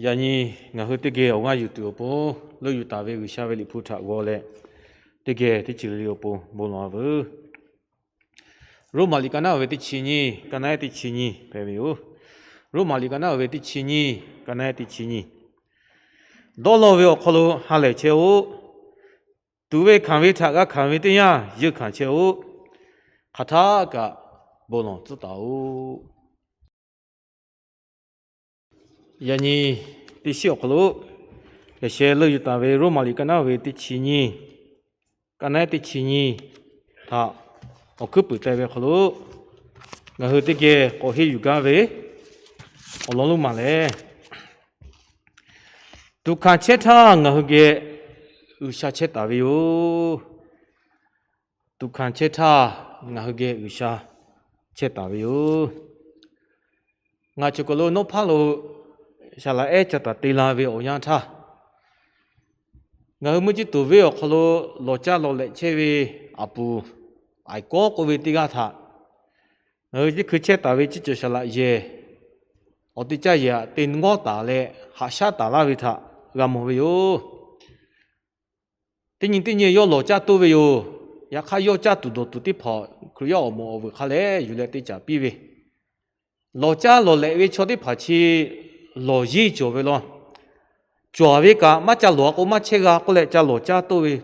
Yani ngah tege onga YouTube po lo yutave wisha veli puta gole tege ti chili po bolwa bu ro malikana ve ti chini kana ti chini peviu ro malikana ve ti chini kana ti chini dolo ve kholo hale cheu duve khanve tha ga khanve tin ya yuk khan cheu khatha ka bolon zu dao yani ti xiao kholo le she lo yutave ro malikana ve ti chini kana ti chini tha okupu tebe kholo ngah tege ko he yuga ve ololu male dukha chetha ngah ge usha cheta ve yo dukha chetha ngah ge usha cheta ve yo nga chukolo no phalo shala e chata tila ve oya tha ngah mu ji tu ve kholo lo cha lo le che ve apu ai ko ve ti ga tha ngah ji khu cheta ve chi chu shala ye oti cha ya tin ngo ta le ha sha ta la ve tha ga mo ve yo tin ye yo lo cha tu ve yo ya kha yo cha tu do tu ti pho khu yo mo ve kha le yu le ti cha pi ve lo cha lo le ve cho ti pha chi lo yi jo ve lo cho ve ka ma cha lo ko ma che ga ko le cha lo cha tu ve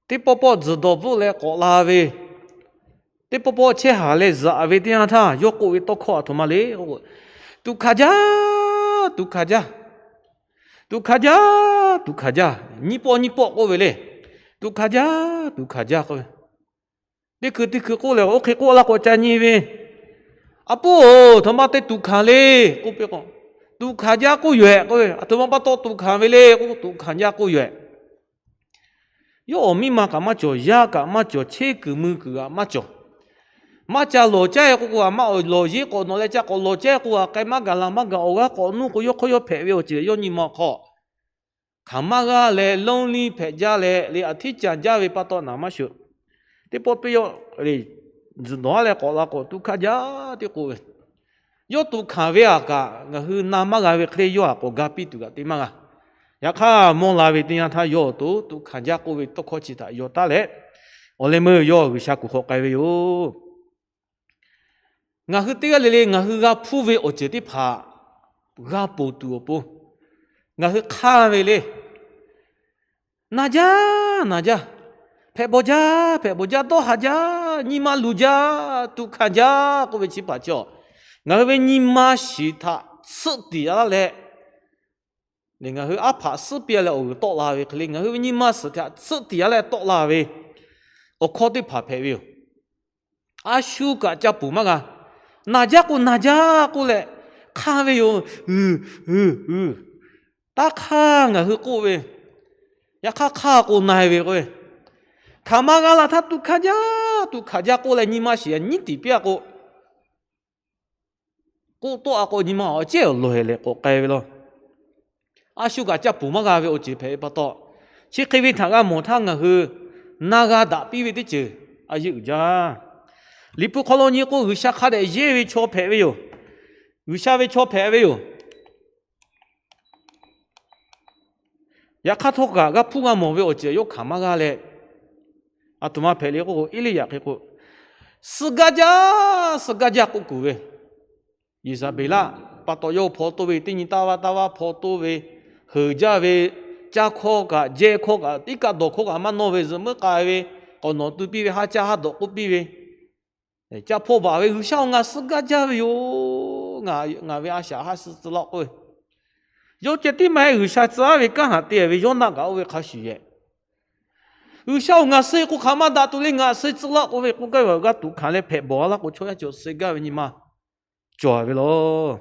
ti po po zu do bu le ko la ve ti po po che ha le za ve ti ya tha yo ko ve to kho to ma le tu kha ja tu kha ja tu kha ja tu kha ja ni po ko ve le tu kha ja ko ti khu ko le o khi ko la ko cha ni ve apo thoma te tu kha le ko pe ko tu kha ja ko yue ko thoma pa to tu kha ve le ko tu kha ja ko yue yo mi ma ka ma cho ya ka ma cho che ku mu ku ma cho ma cha lo cha ko ma lo yi ko no le cha ko lo cha ko ka ma ga la ma ga o ga ko nu ko yo phe ve o che yo ni ma kho kha ma ga le long li phe ja le a thi cha ja ve pa to na ma shu te po pe yo le zu no le ko la ko tu kha ja te ko yo tu kha ve a ka nga hu na ma ga ve kre yo a ko ga pi tu ga te ma ga ya kha mo la ve tin ya tha yo tu kha ja ko ve to kho chi ta yo ta le o le mo yo wi sha ku kho kai ve yo nga hu te ga le nga hu ga phu ve o che ti pha ga po tu o po nga hu kha ve le na ja phe bo ja to ha ja ni ma lu ja tu kha ja ko ve chi pa cho nga ve ni ma shi tha su ti ya le nga hu a pha su pi le o to la ve kle nga hu ni ma su tha su ti ya le to la ve o kho ti pha phe ve a shu ka cha pu ma ga na ja ko le kha ve yo ta kha nga hu ko ve ya kha ko nai ve ko kha ma ga la tha tu kha ja ko le ni ma shi ni ti pia ko to a ko ni ma o che lo he le ko kai ve lo a shu ga cha pu ma ga ve o chi phe pa to chi khi vi tha ga mo tha nga hu na ga da pi ve ti che a yu ja li pu kho lo ni ko hu sha kha de ye ve cho phe ve yo hu sha ve cho phe ve yo ya kha tho ga pu ga mo ve o che yo kha ma ga le a tu ma phe le ko ili ya ke ko sga ja ko ku ve Isabella pa to yo pho to ve ti ni ta wa pho to ve hu ja ve cha kho ga je kho ga ti ka do kho ga ma no ve zum ka ve ko no tu pi ve ha cha ha do ko pi ve cha pho ba ve hu xiao nga sga ja ve yo nga ve a sha ha si zi lo ko yo che ti mai hu sha za ve ka ha ti ve yo na ga ve kha shi ye hu xiao nga se ko kha ma da tu le nga se zi lo ko ve ko ga ga tu kha le phe bo la ko cho ya jo se ga ve ni ma cho ve lo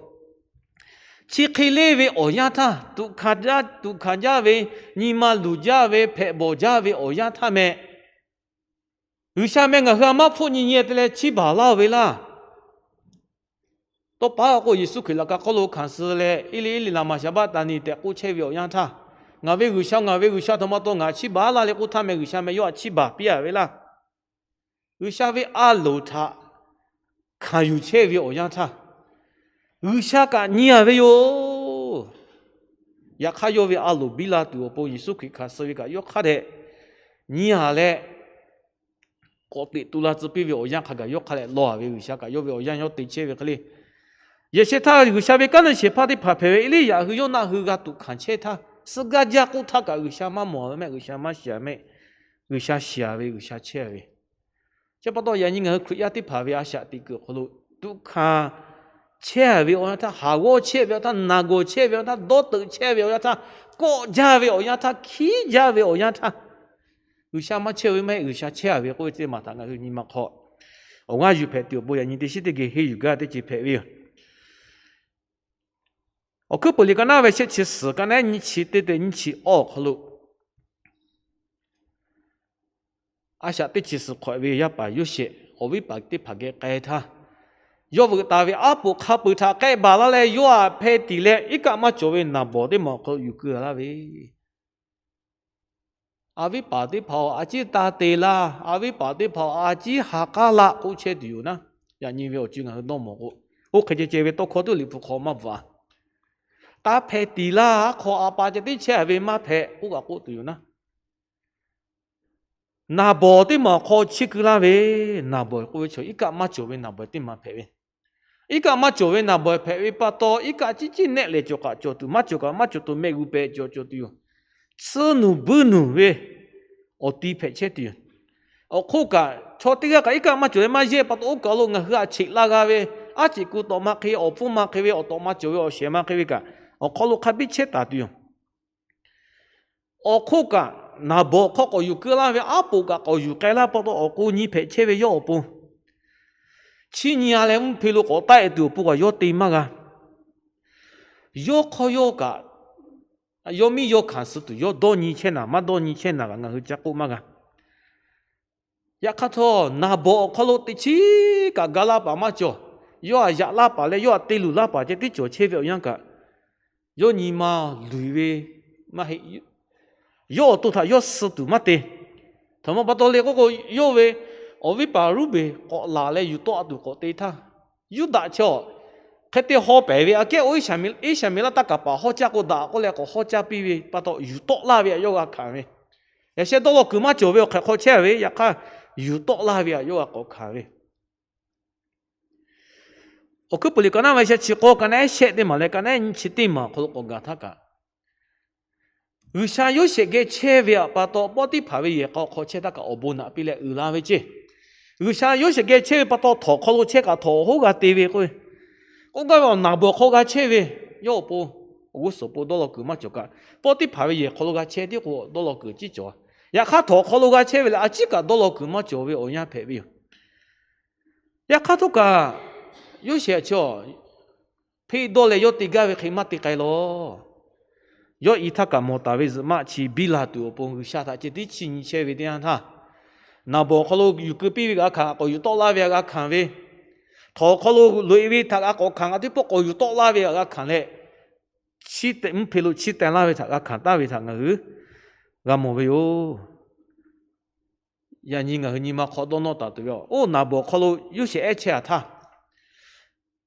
chi khi le ve o ya tha tu kha ja ve ni ma lu ja ve phe bo ja ve o ya tha me hu sha me nga ha ma phu ni ye de le chi ba la ve la to pa ko yesu khi la ka ko lo khan se le ili la ma sha ba ta ni te ku che ve o ya tha nga ve hu sha to ma to nga chi ba la le ku tha me hu sha me yo chi ba pi ya ve la hu sha ve a lo tha khan yu che ve o ya tha hu sha ka ni ya ve yo 也卡要为阿鲁比拉杜波耶稣基卡所以个要卡的，你下来，国地杜拉子比为欧阳卡个要卡来老为下个要为欧阳要对切为个哩，也是他下为个人是怕的怕配为哩呀，要那个杜看切他，是个家古他个下嘛毛咩，下嘛下咩，下下为下切为，这不到人家个苦亚的怕为阿下的个好路杜看。切为我他下个切为他哪个切为他多等切为他国家为我他起家为我他，有啥么切为没有啥切为或者嘛他个你嘛好，我就拍掉不然你的是这个黑有个的去拍为，我可不离个那位些去死个那你去对你去哦好路，阿下的其实快为要把有些我为把的拍给改他。要不大卫阿布卡布他该把那来要啊拍地嘞，一个嘛作为那包的嘛可有个啦喂，阿维把的跑阿吉打的啦，阿维把的跑阿吉哈卡啦，我切丢呢，呀你为我就很多么我看见这位都考到里不考嘛不啊，打拍地啦，考阿爸这的切为嘛拍，我个我丢呢。那包的嘛考七个啦喂，那包我说一个嘛作为那包的嘛拍喂。一个嘛作为那不配为巴多，一个只只那来就个就都嘛就个嘛就都没有配就都有，此努不努喂，我低配切的，我苦个，错这个一个嘛就嘛些巴多我搞了我喝吃那个喂，阿只古多嘛可以，我父嘛可以，我多嘛就我些嘛可以个，我考了卡比切打的，我苦个那不考个有个啦喂，阿不个个有个啦巴多我古你配切喂要不。去年来我们陪了我带的不过要对嘛个，要考要个，要米要看是的，要多年前呐，嘛多年前那个我讲过嘛个，呀看头那不考了的起个个喇叭嘛叫，要呀喇叭嘞，要对路喇叭这的叫切不一样个，要你嘛累喂嘛系，要多他要死度嘛的，他们把到那个要喂。我为把路呗，我拿来有多少个对他，有大桥，他的好白位啊，给我下面了大家把好价个打过来个好价比位，把到有多那位要啊看位，有些到了干嘛就位开好车位，也看有多那位要啊个看位。我可不理个那位些去过个那些的嘛，来个那你去的嘛，可我讲他个。有些有些个车位把到把的排位也搞好车，那个我不拿比来有那位去。有些有些个车把到头考路车个头好个地位个，我讲话哪部好个车位，要不我手不到了个嘛就个，把的排位也考路个车的个到了个几脚，也看头考路个车位了，啊几个到了个嘛就位我样排位，也看到个有些车配到了要地个位起码地个咯。要以他干么大位是嘛？去比拉多不下他这地去你车位的样他。那不可能有个比个看，我有多拉位个看喂，他可能累位他个看啊，啲不过有多拉位个看嘞，七点皮路七点拉位他个看大位他个，个冇位哟，人家个你嘛考到那大对哟，哦那不可能有些爱吃他，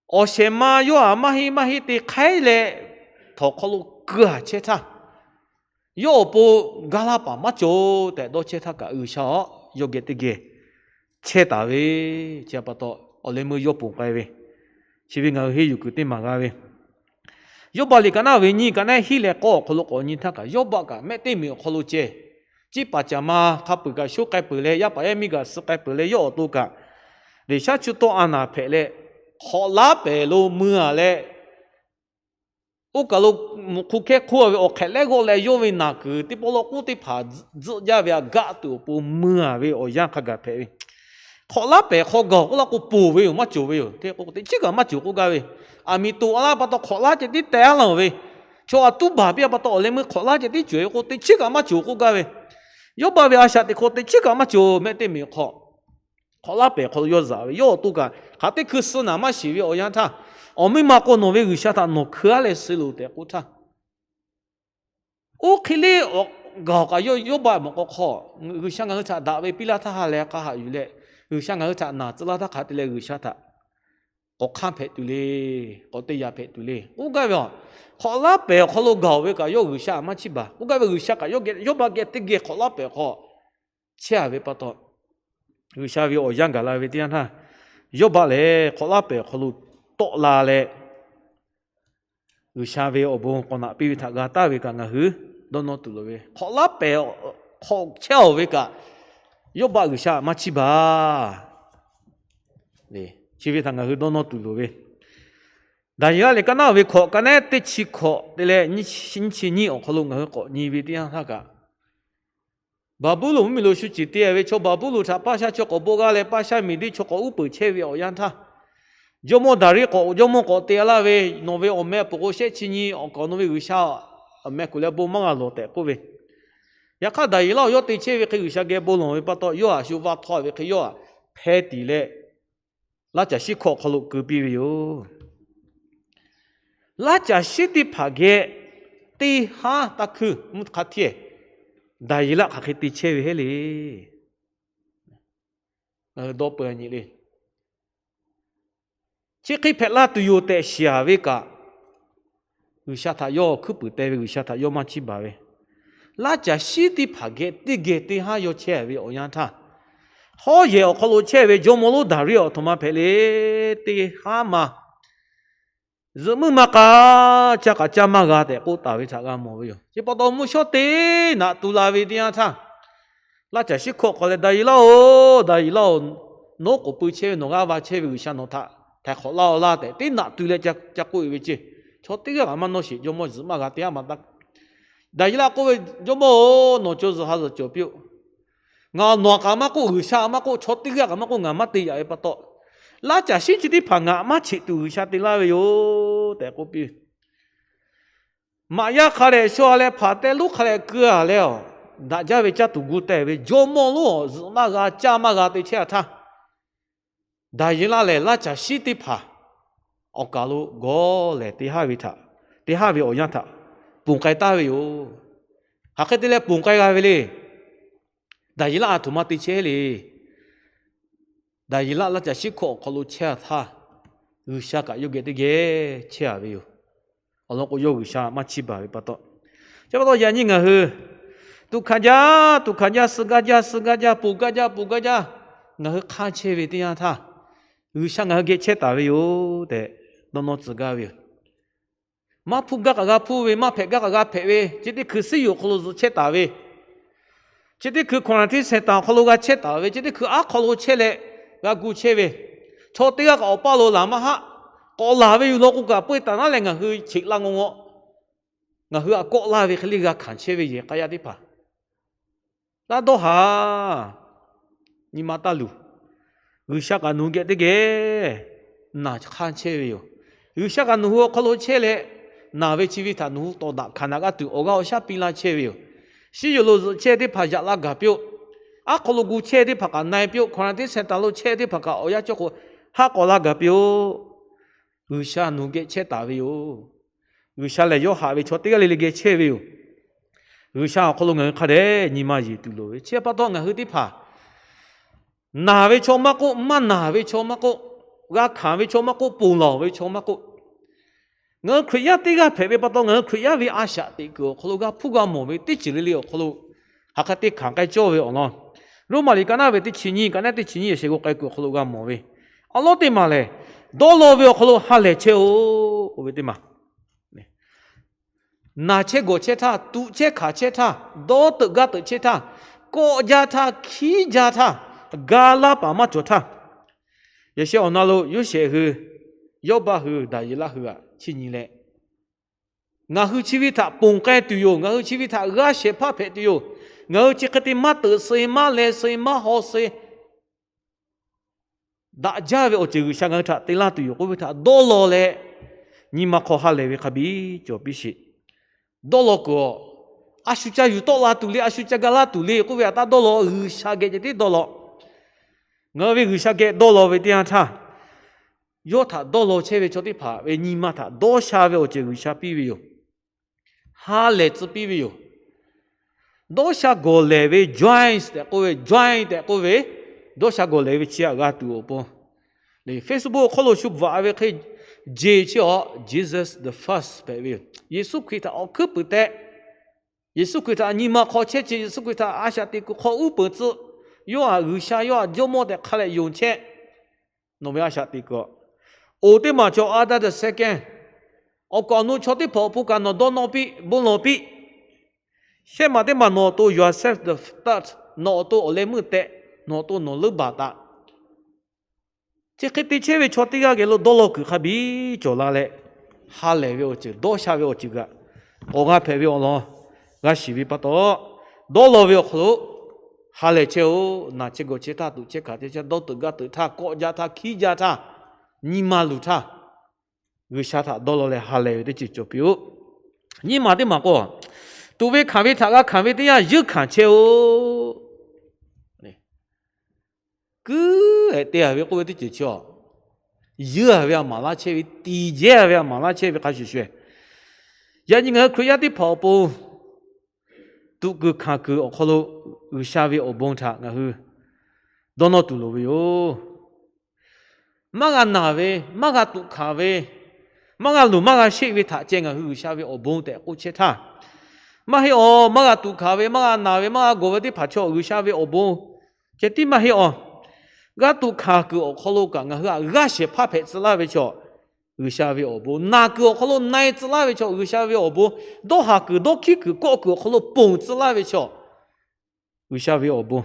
我先嘛有啊嘛嘿的开嘞，他可能个吃他，要不噶拉把嘛就得多吃他个有效。要给这个切大位，加不到，我们没有补改位，这边我还有个点嘛个位，要把你个那位你个那黑来搞，可能搞你他个要把个没得没有可能接，只把家嘛他不个修改不来，要把一米个修改不来要多个，你下去多安那拍嘞，好拉白路么啊嘞。我搞了，我看看我看那个来要为哪个的，不老我的怕只要为嘎多不么啊为我样看个拍，好拉白好高，我那个不为嘛就为，对我的这个嘛就我个为，阿弥陀阿拉把到好拉这的带了为，就啊都把别把到你们好拉这的追我的这个嘛就我个为，要把别下的我的这个嘛就没得没好，好拉白好要啥为，要多个，还得去死那么喜为我样他。我们马国农为有些他农可来思路的过他，我看嘞我搞个要把么个好，有香港他大为比了他还来个还有嘞，有香港他哪知道他看的嘞有些他， có khám phép tụi lê có tây ya phép tụi lê u cái vậy họ lá bè họ lo gạo với cả yêu người xa mà chỉ bà u cái vậy người xa cả yêu bà cái tiền họ lá bè họ chia với bắt đầu người xa với ở giang cả là với tiền ha yêu bà lê họ lá bè họ lo to là lê người xa với ở bông con nạp bị thằng gà ta với cả ngà hứ đó nó tụi lê họ lá bè họ chia với cả yêu bà người xa mà chỉ bà nè chỉ vì thằng ngà hứ đó nó tụi lê đại家嚟講啦，為學緊呢啲切學，你咧你先前你學路我學，你為點樣個？巴布魯咪攞書字啲，為做巴布魯他巴下做個波個咧，巴下咪啲做個烏貝車為學樣他，有冇大啲個，有冇個啲啦為，我為我咩不過些錢你我講為為啥，咩佢咧波乜嘢落地個為，一卡大啦，有啲車為佢為啥嘅波浪為不多，有啊小挖台為佢有啊，平啲咧，那就係學路隔壁有。拉加西的帕给地哈达克木卡贴，大伊拉卡克地切为哩，多半你哩，这个拍拉都有在下为个，有下他要去不带为有下他要嘛去吧为，拉加西的帕给地给地哈要切为欧阳他，好也要考虑切为就莫路大瑞奥他妈拍哩地哈嘛。Zemu maka cakap camaga te ko tawi cakap mau yo. Cepat tahu musyote nak tulawi dia ta. La jadi kok kalau dari lau no ko puce no gawa cewi usia no ta. Tak kok lau la te. Ti nak tulai cakap iwi je. Cotiga aman no si jomo zema gati aman tak. Dari lau ko jomo no jozo hazo jopio. Ngau no kama ko usia ama ko cotiga kama ko ngamati ya epato. La jadi jadi pangak macik tu usia tilawi yo.แต่ก็ปีมาอยากขาเลยชัวเลยผ่าแต่ลูกขาเลยเกลือแล้วน่าจะไปจัดตุกุแต่ไปโจมลูกมากาจ้ามากาติเชื่อท่าได้ยินละเลยละจะสิติผ่าออกกาลูก็เลยที่ห้าวิท่าที่ห้าวิโอยันท่าปุ่งไก่ตาวิโอหากที่เลยปุ่งไก่กันไปเลยได้ยินละอาตุมาติเชื่อเลยได้ยินละจะสิขอขลุเชื่อท่าอุชากะยุเกติเกเชียวิวอลองก็ยุอุชามาชิบะวิปะโตจะปะโตยันยิงะฮือตุขันยาสกะจาปุกะจางะฮือคาเชวิติยาทาอุชางะฮือเกเชตาวิวแต่โนโนซกะวิวมาปุกะกะปุเวมาเพกะกะเพเวจิติคือสิอยู่คลุเชตาวิจิติคือคนที่เสตาคลุกะเชตาวิจิติคืออะคลุเชเลกะกูเชเว초대가 오빠로 남아하 꼬라베 유로고가 뿌이따나 랭가 그 직랑옹어 nga 그 꼬라베 클리가 간체베 까야디파 나도하 니마탈루 의샤가 누게 되게 나 간체베요 의샤가 누호 콜로체레 나베 치비타 누 또다 카나가 뚜 오가 오샤 빌라 체베요 시유로 체디파 야라가뼈 아 콜로구 체디파가 나이뼈 코나디 센탈로 체디파가 오야 쪼고 ha có là gặp yo, usia nu ge che ta vi yo, usia le yo ha vi cho tiga le ge che vi yo, usia có lúc người khare ni ma gì tu lo, che bắt đầu người đi pa, na vi cho ma cô, ma na vi cho ma cô, ga kham vi cho ma cô, bù lo vi cho ma cô, người khuyết tiga phải vi bắt đầu người khuyết vi asia tiga, có lúc ga phu ga mo vi ti chỉ li yo, có lúc ha cái ti khang cái cho vi ono, lúc mà đi cái nào vi ti chỉ ni, cái nào ti chỉ ni sẽ có cái có lúc ga mo vi Allah ti male dolo vi kholo hale che o o ti ma na che go che tha tu che kha che tha do tu ga tu che tha ko ja tha khi ja tha ga la pa ma cho tha ye she onalo yu she hu yo ba hu da yi la hu a chi ni le nga hu chi vi tha pong kai tu yo nga hu chi vi tha ga she pha phe tu yo nga hu chi khati ma tu se ma le se ma ho se đã ra về ở chữ sang ở thà tây la tụi có về thà đô lô lệ nhưng mà khó hal lệ về khabi cho biết gì đô lô của asucha yu đô la tụi lệ asucha gala tụi lệ có về ta đô lô sa cái gì đô lô ngờ về sa cái đô lô về tiếng thà yo thà đô lô chế về cho đi phá về nhưng mà thà đô sa về ở chữ sa pi về hal lệ chữ pi về đô sa go lệ về joints để có về joint để có về đôi sao gọi lấy chia gà tu opo, 你 Facebook 可能是话为可以接叫 Jesus the first 白为，耶稣基督奥克不得，耶稣基督你嘛靠切耶稣基督阿下的个靠五本子，有啊有下有啊就没得看来用钱，侬不要下的个，我的嘛叫阿达的 second， 我讲侬瞧的跑步干侬到哪比不哪比，现嘛的嘛侬都 yourself the third， 侬都我来没得，侬都侬了巴达。这个的确为确定个给了多了个还比较拉嘞，哈来为我这多下为我这个，我讲排为我咯，我是为不到，多了为我好，哈来之后那这个其他都这个这都得个得他国家他起家他，你马路他，我下他多了嘞哈来的这就比如，你马的马个，都为看为他个看为的呀，又看之后。个哎，对啊，为各位的技巧，有啊，为马拉切为第一啊，为马拉切为开始学，呀，你看可以的跑步，都个看个，可能有下为我帮他，然后到那都了为哟，马个哪位，马个都看为，马个路马个学为他，这个有下为我帮的，我切他，马嘿哦，马个都看为，马个哪位，马个各位的跑车有下为我帮，这地马嘿哦。我都看过，可能讲我是怕牌子那位叫，有下位我不，那个可能奶子那位叫，有下位我不，都下个都去个各个可能蹦子那位叫，有下位我不。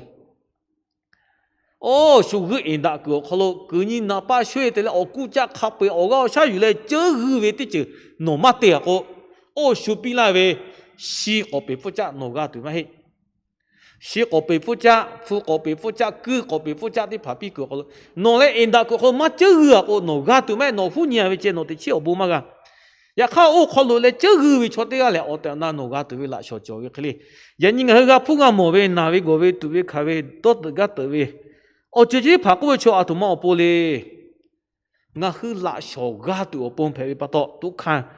哦，是个人那个可能个人哪怕学的了，我国家卡背，我讲下雨来这个位的就诺马的个，哦，手边那位是我被负责诺个对吗？嘿。是个被负责，副个被负责，个被负责的旁边个个，侬来应答个个嘛这个个侬个对吗？侬夫人为这侬的气不嘛个？也看我看落来这个为错的个了，我等那侬个对为拉小教育可哩，人家个不个莫为哪位个为对为开为多的个对为，我自己拍过去啊，都冇玻璃，我去拉小个对我帮陪不到，都看。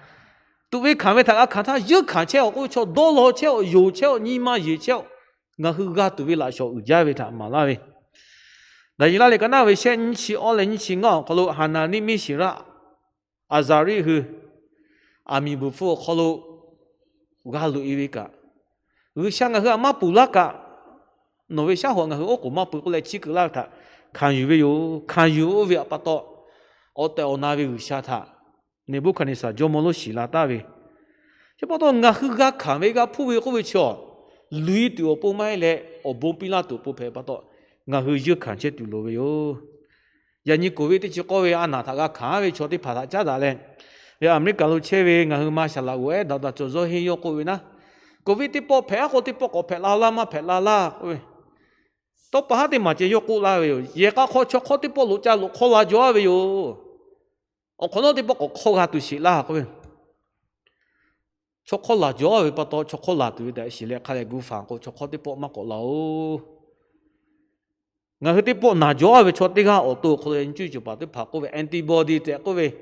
都为看为他个看他又看起我瞧多老瞧有瞧你妈也瞧。我去个对为拉小有家为他嘛那位，那伊拉那个那位先你去二零七我，可能汉那里面写了阿扎里和阿弥不服，可能我路一位个，我想个和阿妈不那个，那位小伙个和我姑妈不过来几个那他，看有没有看有为不到，我带我那位有下他，你不看你啥就没路洗了大位，就不到我去个看为个铺位会不会瞧？lui对我不买嘞，我不比那都不赔不到，我去就看起对路为哟。人家各位的就各位啊，那他个看为瞧的怕他家咋嘞？呀，我们搞路车位，我去马下拉喂，到做做很有各位呐。各位的不赔，我的不我赔啦啦嘛赔啦啦，喂，都把他的嘛就有过啦喂哟，也个靠吃靠的不路家路靠啦就喂哟，我看到的不我靠下都是啦，各位。chocolate 就会不到 chocolate 对的，是嘞，看来古饭个 chocolate 包嘛个老，我的包那就会错的个，我都可能就把它拍个位 antibody 的个位，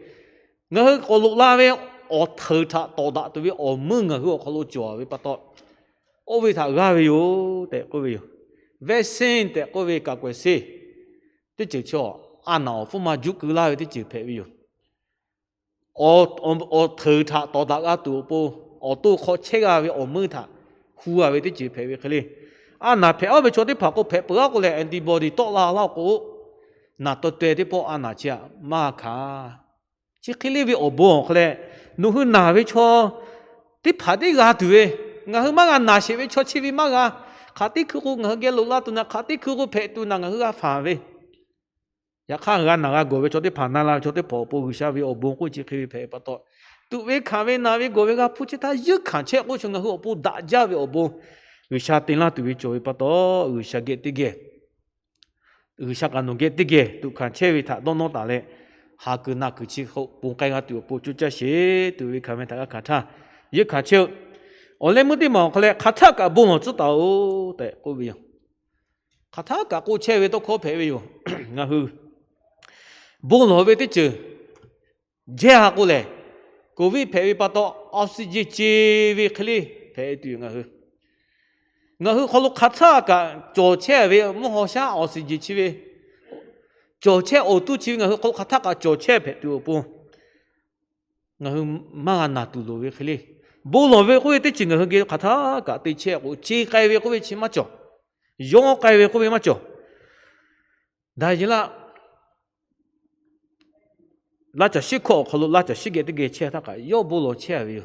我录那位我头他到达对位我们我可能就会不到，我为他个位哟的个位哟 ，vaccine 的个位个个是，的就叫按脑父嘛就个那位的就配位哟，我头他到达个都不。我都靠切啊，为我们他，呼啊为的就陪为可哩，啊那陪我们做的跑过陪不要过来 antibody 多啦啦个，那都对的不啊那家马卡，这可哩为我不可嘞，侬去哪位错，的爬的个对，我去马个哪些位错去为马个，卡的客户我给路啦都那卡的客户陪都那我去个范围，也看个那个各位做的爬那啦做的跑步下为我不过去可以陪不到。都为看为哪位各位个不知他一看起我从个我不大家为我不，有下定了都为做不到，有下给的个，有下个弄给的个，都看起为他弄弄大嘞，下个那个去后不该个都不就这些，都为看为他个看他，一看起，我来目的嘛，后来看他个不我知道的，各位，看他个过去为都可陪为哟，然后不老为的就，这下过来。各位陪为把到oxygen 接为可哩陪对我去，我去可能卡车个坐车为么好像oxygen去为， chỗ che ô tu chi ngài có khát thác cả chỗ che phải tu bố ngài mang ăn tu lô về khỉ bố lô về có thể chỉ ngài cái khát thác cả tự che ô chi cái về có thể chỉ mà chỗ dùng cái về có thể mà chỗ đại gì là cho sĩ khó khó là cho sĩ cái che thác cả yêu bố lô che về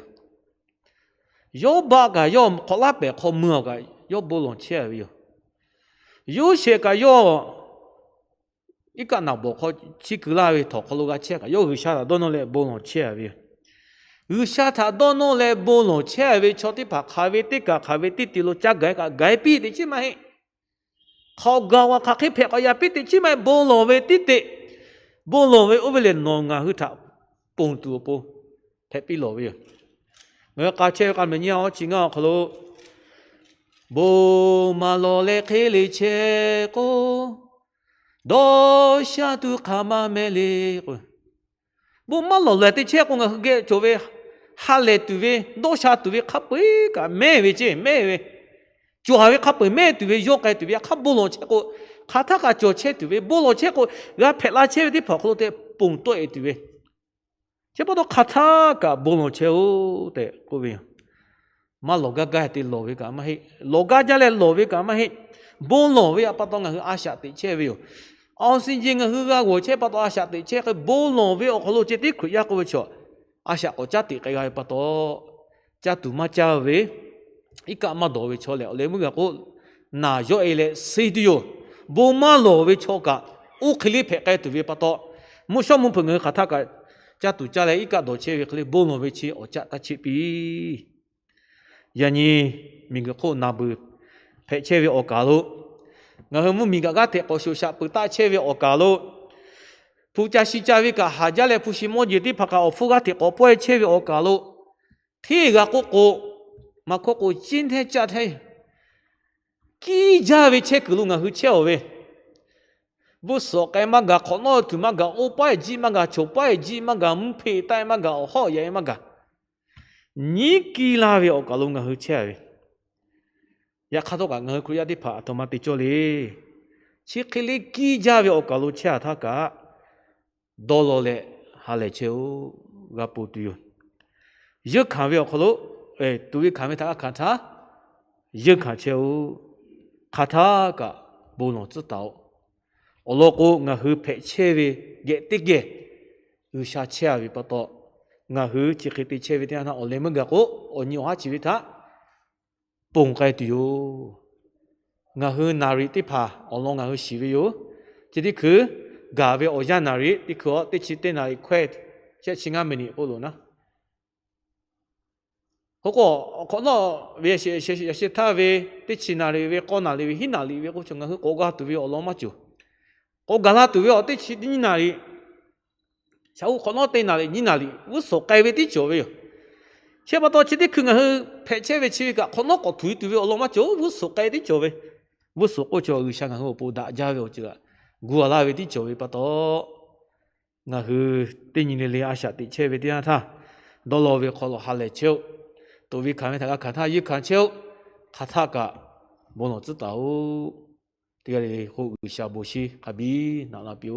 yêu ba cái yêu khó lá bè khó mưa cái yêu bố lô che về yêu xe cái yêu一个那不好，几个那位讨好路个车个，有个下他到那来不弄车位，有下他到那来不弄车位，瞧的把咖啡的个咖啡的地路加改个改变的起码嘿，好高啊，咖啡拍个也变的起码不弄位的的，不弄位我为了弄啊，去他蹦多不，太比弄位，我咖车个没鸟，只个可路，不马路来开了车个。đó xa tu khama mele bố mà lo lại thì che con người cái chỗ về hà lệ tu về đó xa tu về khắp bấy cả mẹ về chứ mẹ về chỗ hà về khắp bấy mẹ tu về vô cái tu về khắp bố lo che cô khá thắc cả chỗ che tu về bố lo che cô ra phê la che thì phải có thể bùng tuổi tu về che bố đó khá thắc cả bố lo che ô để cô về mà lo cái thì lo về cả mà hết lo cái ra lại lo về cả mà hết bố lo về bắt đầu người Asia thì che về ông sinh viên người hứa của chế bắt đầu Asia thì chế cái bố lo về ở khu chế thì khuya có về chỗ Asia có giá thì cái bắt đầu giá tụ mà giá về ít cả mà đồ về chỗ lại lấy một cái na cho ấy là xây điều bố mà lo về chỗ cả u khli phải cái tụ về bắt đầu một số một phần người khác cái giá tụ giá lại ít cả đồ chế về khli bố lo về chế ở giá ta chế bi yani mình cái khu na bự phải chế về ở cả luôn ngày hôm mình cái thế có số sạp bự ta chế về ở cả luôn phụ gia sĩ gia về cả hà gia lại phụ sĩ mua gì thì phải cả ở phụ cái thế có bơi chế về ở cả luôn thì cái cô mà cô今天家thấy kỹ gia về chế cái luôn ngày hôm chế về不说cái mà cái khó nói từ mà cái ô bài gì mà cái chỗ bài gì mà cái muốn phê tay mà cái họ vậy mà cái nhị kỹ là về ở cả luôn ngày hôm chế về ya khado ka ngai kuya di pha automatic choli chi khili ki jawe o kalu cha tha ka dolo le hale cheu ga putu ye khawe o kholo e tu wi khame tha ka tha ye kha cheu kha tha ka bo no zu dao o lo ko nga hu phe che we ge ti ge u sha cha wi pa to nga hu chi khiti che we ta na o le ma ga ko o nyu ha chi wi tha bùng cái điều ngã hư nari tí pha ông long ngã hư xí về yo chỉ đi cứ gà về ở nhà nari đi cứ tí chỉ tên nari quét chỉ chính anh mình olo na có nó về sẽ ta về tí chỉ nari về con nari về hin nari về có chung ngã hư có gà tu về ông long mà chú có gà là tu về ở tí chỉ đi nari sao có nó tên nari ni nari vô số cái về tí chỗ về chế bắt đầu chỉ đi khung ở phải chế về chế cái con nó có tuổi tuổi ở mà chỗ vô số cái đi chỗ về vô số cái chỗ ở sang ở bộ đã ra về chỗ gua la về đi chỗ về bắt đầu ngã hư tên nhìn lên Asia đi chế về đi na tha đó là về khó là hà lệ chiếu tôi vì khám thấy cái thà yêu khám chiếu khát thà cả muốn nó知道这个后下不是，还比哪表。